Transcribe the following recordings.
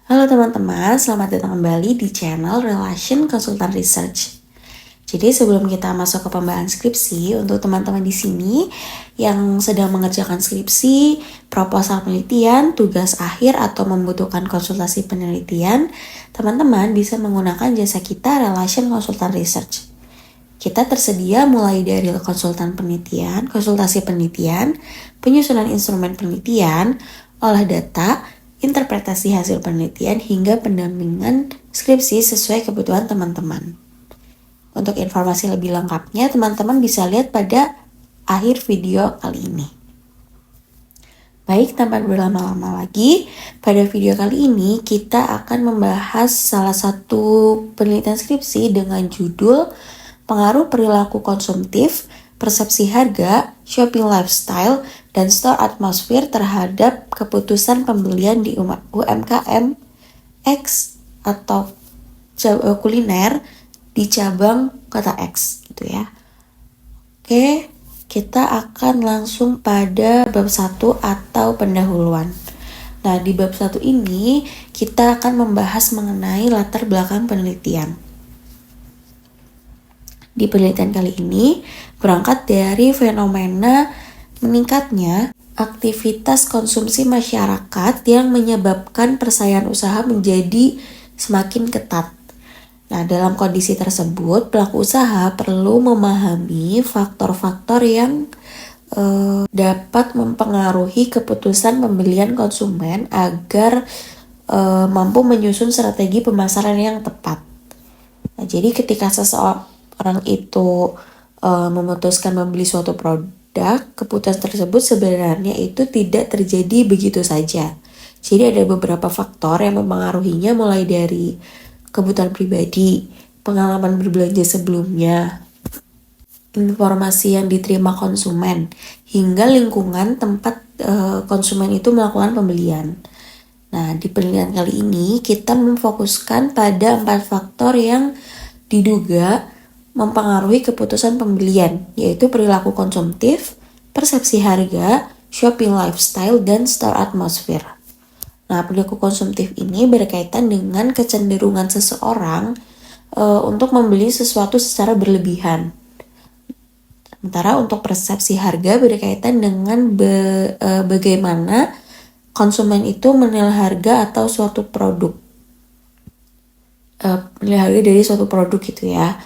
Halo teman-teman, selamat datang kembali di channel Relation Consultant Research. Jadi sebelum kita masuk ke pembahasan skripsi, untuk teman-teman di sini yang sedang mengerjakan skripsi, proposal penelitian, tugas akhir atau membutuhkan konsultasi penelitian, teman-teman bisa menggunakan jasa kita Relation Consultant Research. Kita tersedia mulai dari konsultan penelitian, konsultasi penelitian, penyusunan instrumen penelitian, olah data, interpretasi hasil penelitian, hingga pendampingan skripsi sesuai kebutuhan teman-teman. Untuk informasi lebih lengkapnya, teman-teman bisa lihat pada akhir video kali ini. Baik, tanpa berlama-lama lagi, pada video kali ini kita akan membahas salah satu penelitian skripsi dengan judul Pengaruh Perilaku Konsumtif, Persepsi Harga, Shopping Lifestyle, dan Store Atmosphere terhadap keputusan pembelian di UMKM X atau kuliner di cabang kota X gitu ya. Oke, kita akan langsung pada bab 1 atau pendahuluan. Nah, di bab 1 ini kita akan membahas mengenai latar belakang penelitian. Di penelitian kali ini berangkat dari fenomena meningkatnya aktivitas konsumsi masyarakat yang menyebabkan persaingan usaha menjadi semakin ketat. Nah, dalam kondisi tersebut, pelaku usaha perlu memahami faktor-faktor yang dapat mempengaruhi keputusan pembelian konsumen agar mampu menyusun strategi pemasaran yang tepat. Nah, jadi ketika seseorang itu memutuskan membeli suatu produk, keputusan tersebut sebenarnya itu tidak terjadi begitu saja. Jadi ada beberapa faktor yang mempengaruhinya, mulai dari kebutuhan pribadi, pengalaman berbelanja sebelumnya, informasi yang diterima konsumen, hingga lingkungan tempat konsumen itu melakukan pembelian. Nah, di penelitian kali ini kita memfokuskan pada 4 faktor yang diduga mempengaruhi keputusan pembelian, yaitu perilaku konsumtif, persepsi harga, shopping lifestyle, dan store atmosphere. Nah, perilaku konsumtif ini berkaitan dengan kecenderungan seseorang untuk membeli sesuatu secara berlebihan. Sementara untuk persepsi harga berkaitan dengan bagaimana konsumen itu menilai harga atau suatu produk. Menilai harga dari suatu produk gitu ya.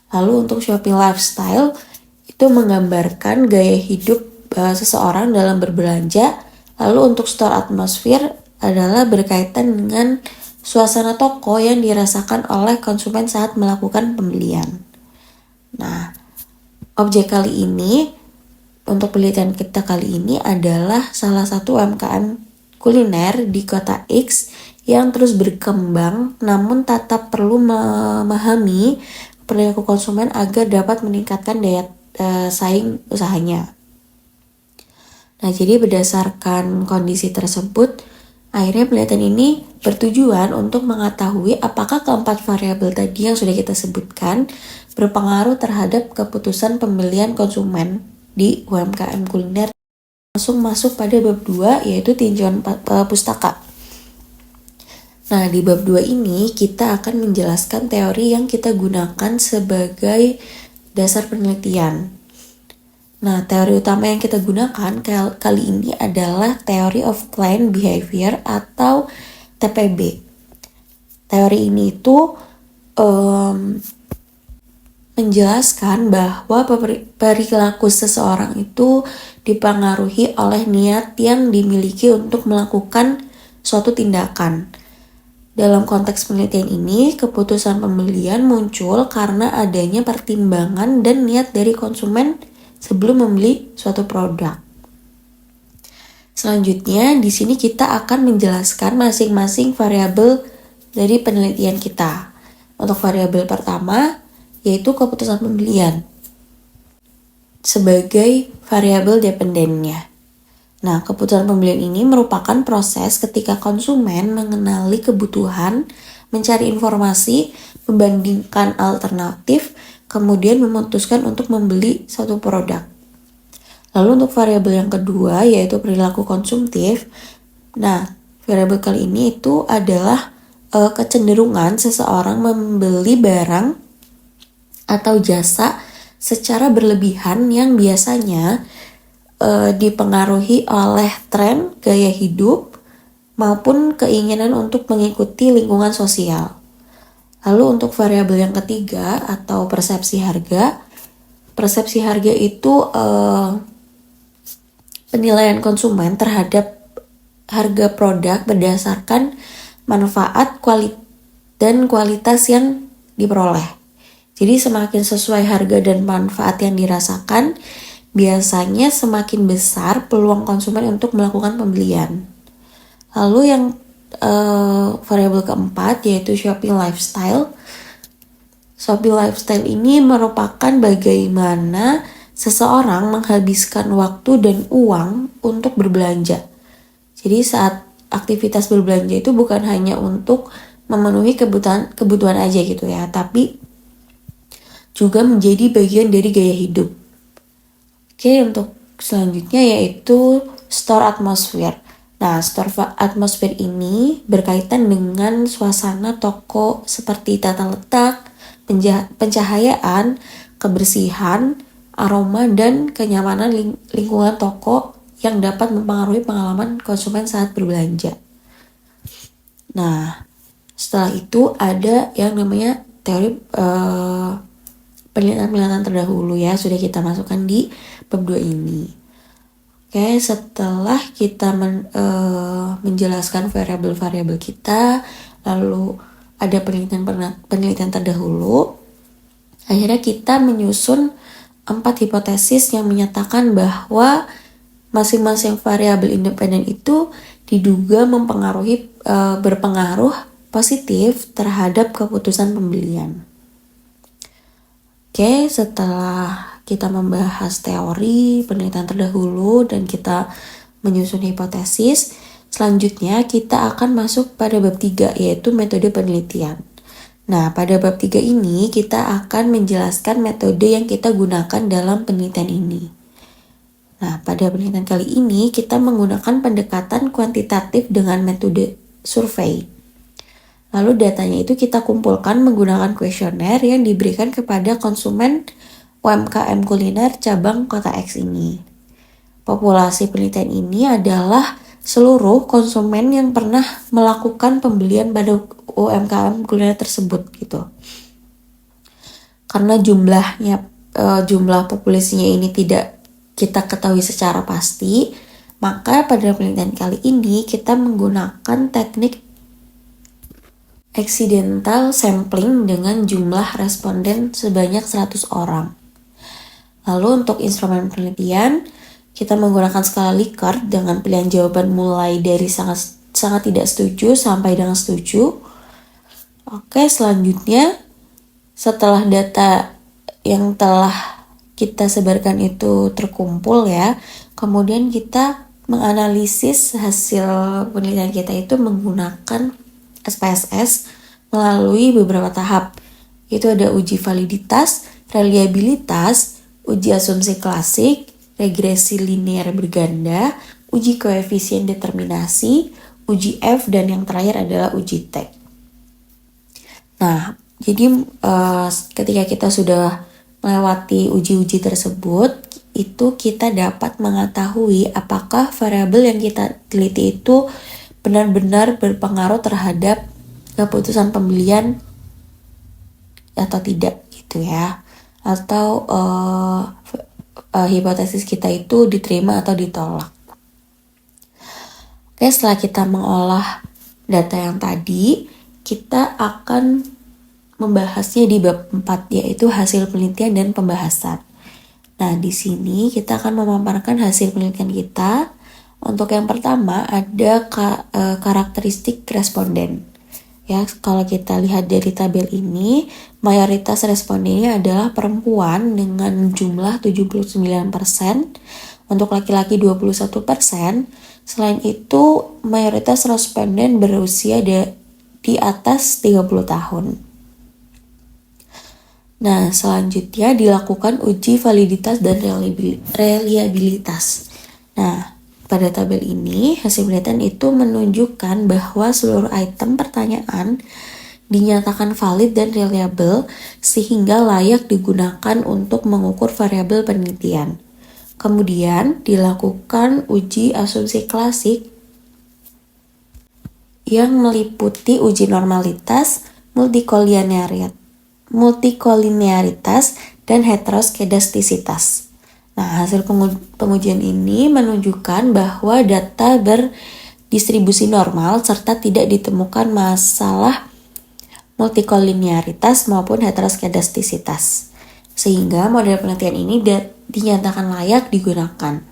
Lalu untuk shopping lifestyle itu menggambarkan gaya hidup seseorang dalam berbelanja. Lalu untuk store atmosphere adalah berkaitan dengan suasana toko yang dirasakan oleh konsumen saat melakukan pembelian. Nah, objek kali ini, untuk penelitian kita kali ini adalah salah satu UMKM kuliner di kota X yang terus berkembang, namun tetap perlu memahami perilaku konsumen agar dapat meningkatkan daya saing usahanya. Nah, jadi berdasarkan kondisi tersebut, akhirnya penelitian ini bertujuan untuk mengetahui apakah keempat variabel tadi yang sudah kita sebutkan berpengaruh terhadap keputusan pembelian konsumen di UMKM kuliner. Langsung masuk pada bab 2, yaitu tinjauan pustaka. Nah, di bab 2 ini kita akan menjelaskan teori yang kita gunakan sebagai dasar penelitian. Nah, teori utama yang kita gunakan kali ini adalah Theory of Client Behavior atau TPB. Teori ini itu menjelaskan bahwa perilaku seseorang itu dipengaruhi oleh niat yang dimiliki untuk melakukan suatu tindakan. Dalam konteks penelitian ini, keputusan pembelian muncul karena adanya pertimbangan dan niat dari konsumen sebelum membeli suatu produk. Selanjutnya, di sini kita akan menjelaskan masing-masing variabel dari penelitian kita. Untuk variabel pertama, yaitu keputusan pembelian sebagai variabel dependennya. Nah, keputusan pembelian ini merupakan proses ketika konsumen mengenali kebutuhan, mencari informasi, membandingkan alternatif, kemudian memutuskan untuk membeli suatu produk. Lalu untuk variabel yang kedua, yaitu perilaku konsumtif. Nah, variabel kali ini itu adalah kecenderungan seseorang membeli barang atau jasa secara berlebihan yang biasanya dipengaruhi oleh tren gaya hidup maupun keinginan untuk mengikuti lingkungan sosial. Lalu untuk variabel yang ketiga atau persepsi harga itu penilaian konsumen terhadap harga produk berdasarkan manfaat dan kualitas yang diperoleh. Jadi semakin sesuai harga dan manfaat yang dirasakan, biasanya semakin besar peluang konsumen untuk melakukan pembelian. Lalu yang variabel keempat yaitu shopping lifestyle. Shopping lifestyle ini merupakan bagaimana seseorang menghabiskan waktu dan uang untuk berbelanja. Jadi saat aktivitas berbelanja itu bukan hanya untuk memenuhi kebutuhan aja gitu ya, tapi juga menjadi bagian dari gaya hidup. Oke, untuk selanjutnya yaitu store atmosphere. Nah, store atmosphere ini berkaitan dengan suasana toko seperti tata letak, pencahayaan, kebersihan, aroma, dan kenyamanan lingkungan toko yang dapat mempengaruhi pengalaman konsumen saat berbelanja. Nah, setelah itu ada yang namanya teori penelitian terdahulu ya, sudah kita masukkan di bab 2 ini. Oke, setelah kita menjelaskan variabel-variabel kita, lalu ada penelitian terdahulu, akhirnya kita menyusun 4 hipotesis yang menyatakan bahwa masing-masing variabel independen itu diduga berpengaruh positif terhadap keputusan pembelian. Oke, setelah kita membahas teori, penelitian terdahulu, dan kita menyusun hipotesis, selanjutnya kita akan masuk pada bab 3, yaitu metode penelitian. Nah, pada bab 3 ini kita akan menjelaskan metode yang kita gunakan dalam penelitian ini. Nah, pada penelitian kali ini kita menggunakan pendekatan kuantitatif dengan metode survei. Lalu datanya itu kita kumpulkan menggunakan kuesioner yang diberikan kepada konsumen UMKM kuliner cabang Kota X ini. Populasi penelitian ini adalah seluruh konsumen yang pernah melakukan pembelian pada UMKM kuliner tersebut gitu. Karena jumlah populasinya ini tidak kita ketahui secara pasti, maka pada penelitian kali ini kita menggunakan teknik accidental sampling dengan jumlah responden sebanyak 100 orang. Lalu untuk instrumen penelitian, kita menggunakan skala Likert dengan pilihan jawaban mulai dari sangat tidak setuju sampai dengan setuju. Oke, selanjutnya setelah data yang telah kita sebarkan itu terkumpul ya, kemudian kita menganalisis hasil penelitian kita itu menggunakan SPSS melalui beberapa tahap. Itu ada uji validitas, reliabilitas, uji asumsi klasik, regresi linear berganda, uji koefisien determinasi, uji F, dan yang terakhir adalah uji T. Nah, jadi ketika kita sudah melewati uji-uji tersebut, itu kita dapat mengetahui apakah variabel yang kita teliti itu benar-benar berpengaruh terhadap keputusan pembelian atau tidak gitu ya, atau hipotesis kita itu diterima atau ditolak. Oke, setelah kita mengolah data yang tadi, kita akan membahasnya di bab 4, yaitu hasil penelitian dan pembahasan. Nah, di sini kita akan memaparkan hasil penelitian kita. Untuk yang pertama ada karakteristik responden. Ya, kalau kita lihat dari tabel ini, mayoritas respondennya adalah perempuan dengan jumlah 79%, untuk laki-laki 21%. Selain itu, mayoritas responden berusia di atas 30 tahun. Nah, selanjutnya dilakukan uji validitas dan reliabilitas. Nah, Pada tabel ini, hasil penelitian itu menunjukkan bahwa seluruh item pertanyaan dinyatakan valid dan reliable sehingga layak digunakan untuk mengukur variabel penelitian. Kemudian dilakukan uji asumsi klasik yang meliputi uji normalitas, multikolinearitas, dan heteroskedastisitas. Nah, hasil pengujian ini menunjukkan bahwa data berdistribusi normal serta tidak ditemukan masalah multikolinearitas maupun heteroskedastisitas. Sehingga model penelitian ini dinyatakan layak digunakan.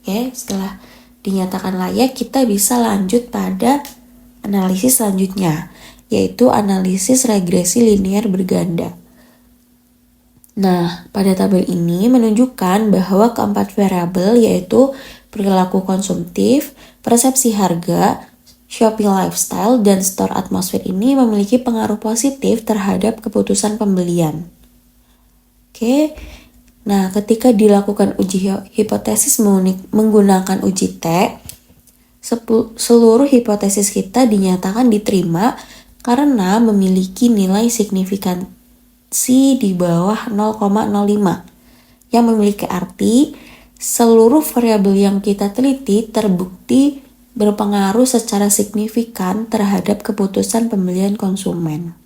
Oke, setelah dinyatakan layak, kita bisa lanjut pada analisis selanjutnya, yaitu analisis regresi linear berganda. Nah, pada tabel ini menunjukkan bahwa keempat variabel yaitu perilaku konsumtif, persepsi harga, shopping lifestyle, dan store atmosfer ini memiliki pengaruh positif terhadap keputusan pembelian. Oke, nah ketika dilakukan uji hipotesis menggunakan uji T, seluruh hipotesis kita dinyatakan diterima karena memiliki nilai signifikansi di bawah 0,05 yang memiliki arti seluruh variabel yang kita teliti terbukti berpengaruh secara signifikan terhadap keputusan pembelian konsumen.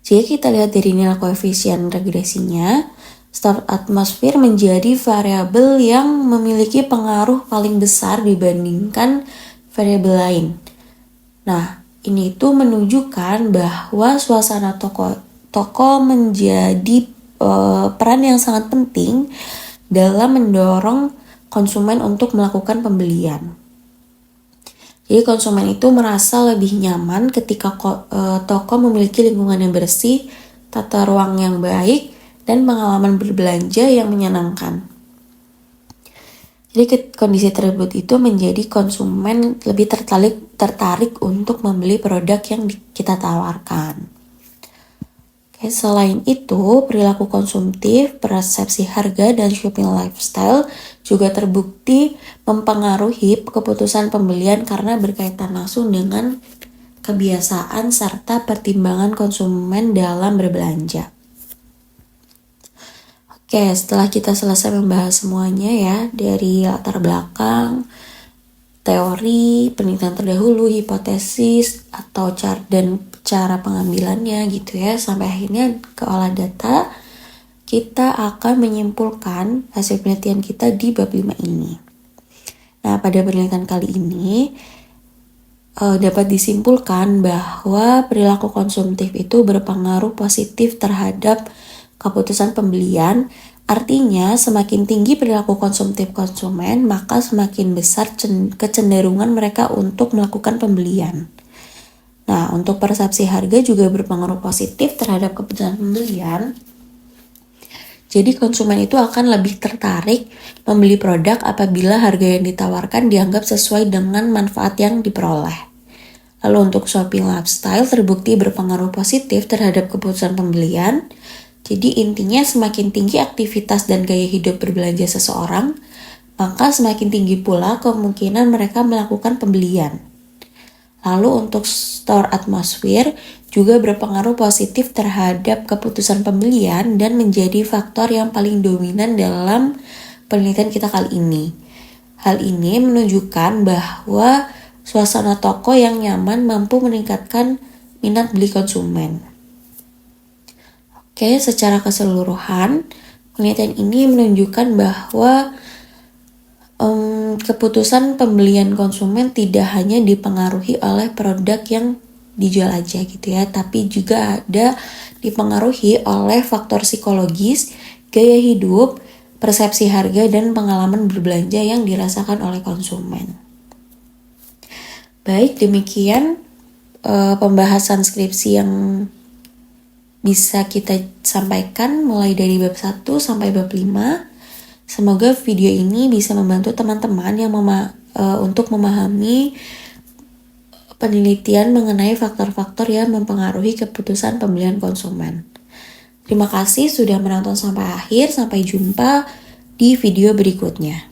Jika kita lihat dari nilai koefisien regresinya, store atmosfer menjadi variabel yang memiliki pengaruh paling besar dibandingkan variabel lain. Nah, ini itu menunjukkan bahwa suasana toko menjadi peran yang sangat penting dalam mendorong konsumen untuk melakukan pembelian. Jadi konsumen itu merasa lebih nyaman ketika toko memiliki lingkungan yang bersih, tata ruang yang baik, dan pengalaman berbelanja yang menyenangkan. Jadi kondisi tersebut itu menjadi konsumen lebih tertarik untuk membeli produk yang kita tawarkan. Oke, selain itu, perilaku konsumtif, persepsi harga, dan shopping lifestyle juga terbukti mempengaruhi keputusan pembelian karena berkaitan langsung dengan kebiasaan serta pertimbangan konsumen dalam berbelanja. Oke, setelah kita selesai membahas semuanya ya, dari latar belakang, teori, penelitian terdahulu, hipotesis, atau cara pengambilannya gitu ya, sampai akhirnya ke olah data, kita akan menyimpulkan hasil penelitian kita di bab 5 ini. Nah, pada penelitian kali ini, dapat disimpulkan bahwa perilaku konsumtif itu berpengaruh positif terhadap keputusan pembelian. Artinya semakin tinggi perilaku konsumtif konsumen, maka semakin besar kecenderungan mereka untuk melakukan pembelian. Nah, untuk persepsi harga juga berpengaruh positif terhadap keputusan pembelian. Jadi konsumen itu akan lebih tertarik membeli produk apabila harga yang ditawarkan dianggap sesuai dengan manfaat yang diperoleh. Lalu untuk shopping lifestyle terbukti berpengaruh positif terhadap keputusan pembelian. Jadi intinya semakin tinggi aktivitas dan gaya hidup berbelanja seseorang, maka semakin tinggi pula kemungkinan mereka melakukan pembelian. Lalu untuk store atmosphere juga berpengaruh positif terhadap keputusan pembelian dan menjadi faktor yang paling dominan dalam penelitian kita kali ini. Hal ini menunjukkan bahwa suasana toko yang nyaman mampu meningkatkan minat beli konsumen. Oke, secara keseluruhan, penelitian ini menunjukkan bahwa keputusan pembelian konsumen tidak hanya dipengaruhi oleh produk yang dijual aja gitu ya, tapi juga ada dipengaruhi oleh faktor psikologis, gaya hidup, persepsi harga, dan pengalaman berbelanja yang dirasakan oleh konsumen. Baik, demikian pembahasan skripsi yang bisa kita sampaikan mulai dari bab 1 sampai bab 5. Semoga video ini bisa membantu teman-teman yang untuk memahami penelitian mengenai faktor-faktor yang mempengaruhi keputusan pembelian konsumen. Terima kasih sudah menonton sampai akhir. Sampai jumpa di video berikutnya.